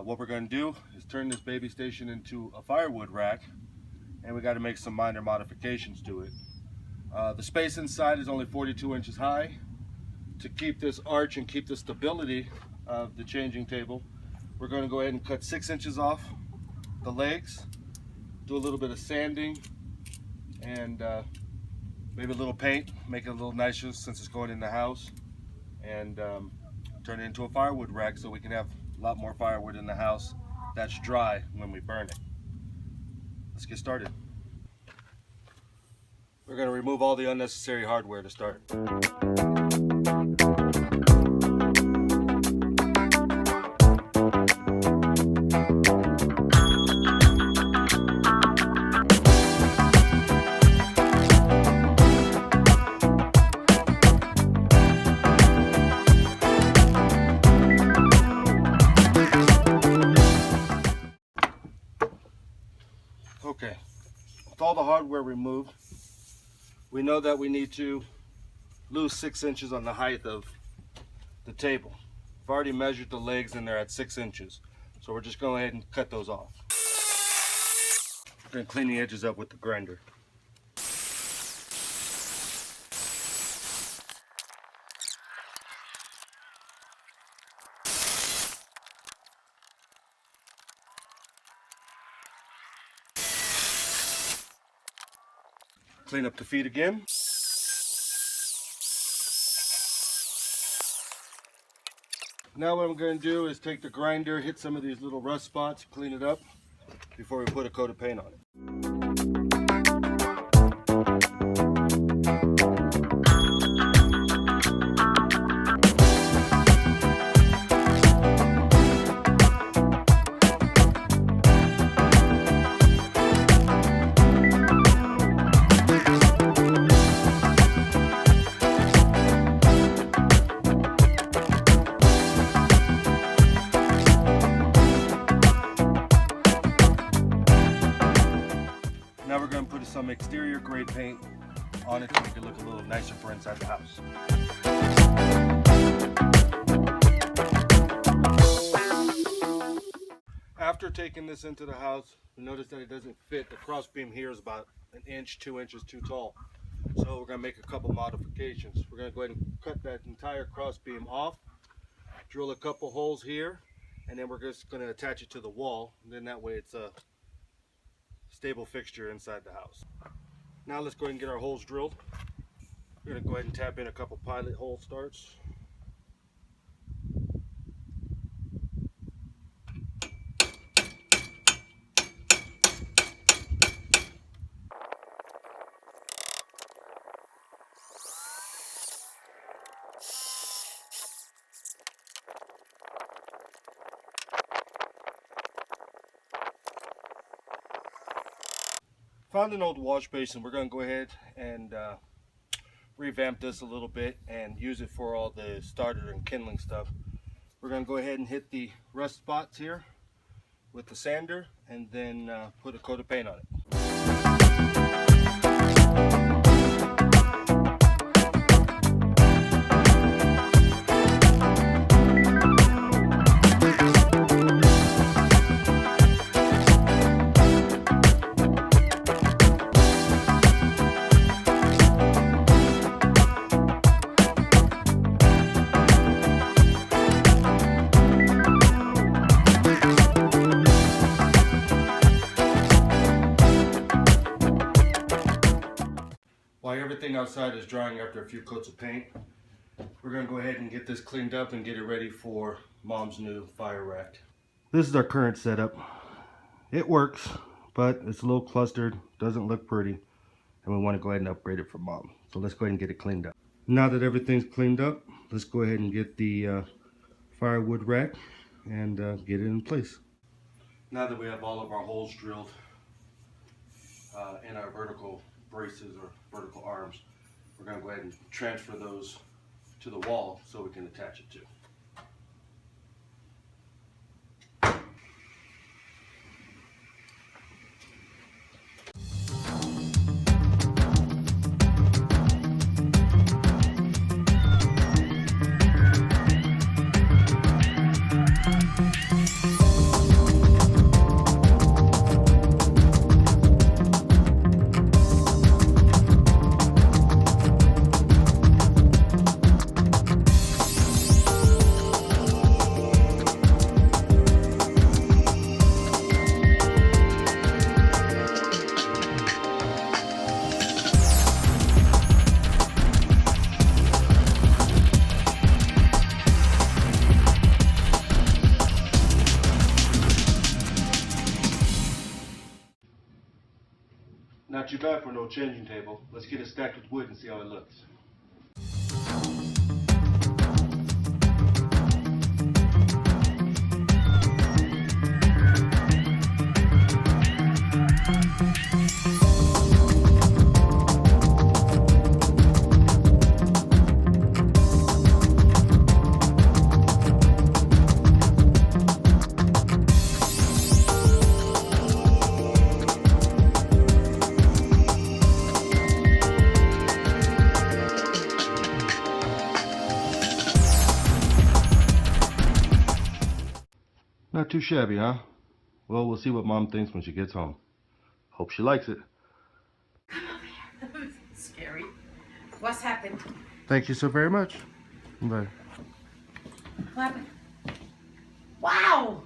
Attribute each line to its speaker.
Speaker 1: What we're going to do is turn this baby station into a firewood rack, and we got to make some minor modifications to it. The space inside is only 42 inches high. To keep this arch and keep the stability of the changing table, we're going to go ahead and cut 6 inches off the legs, do a little bit of sanding, and maybe a little paint, make it a little nicer since it's going in the house, and turn it into a firewood rack so we can have a lot more firewood in the house that's dry when we burn it. Let's get started. We're going to remove all the unnecessary hardware to start. Okay, with all the hardware removed, we know that we need to lose 6 inches on the height of the table. I've already measured the legs and they're at 6 inches, so we're just going ahead and cut those off. We're going to clean the edges up with the grinder. Clean up the feet again. Now what I'm going to do is take the grinder, hit some of these little rust spots, clean it up before we put a coat of paint on it. Now we're going to put some exterior grade paint on it to make it look a little nicer for inside the house. After taking this into the house, we notice that it doesn't fit. The cross beam here is about 1 inch, 2 inches too tall. So we're going to make a couple modifications. We're going to go ahead and cut that entire cross beam off, drill a couple holes here, and then we're just going to attach it to the wall. And then that way it's a stable fixture inside the house. Now let's go ahead and get our holes drilled. We're going to go ahead and tap in a couple pilot hole starts. Found an old wash basin. We're going to go ahead and revamp this a little bit and use it for all the starter and kindling stuff. We're going to go ahead and hit the rust spots here with the sander and then put a coat of paint on it. While everything outside is drying after a few coats of paint, we're going to go ahead and get this cleaned up and get it ready for Mom's new fire rack. This is our current setup. It works, but it's a little clustered, doesn't look pretty, and we want to go ahead and upgrade it for Mom. So let's go ahead and get it cleaned up. Now that everything's cleaned up, let's go ahead and get the firewood rack and get it in place. Now that we have all of our holes drilled in our vertical braces or vertical arms, we're going to go ahead and transfer those to the wall so we can attach it to. Not too bad for no changing table. Let's get it stacked with wood and see how it looks. Not too shabby, huh? Well, we'll see what Mom thinks when she gets home. Hope she likes it.
Speaker 2: Scary. What's happened?
Speaker 1: Thank you so very much. Bye.
Speaker 2: What happened? Wow!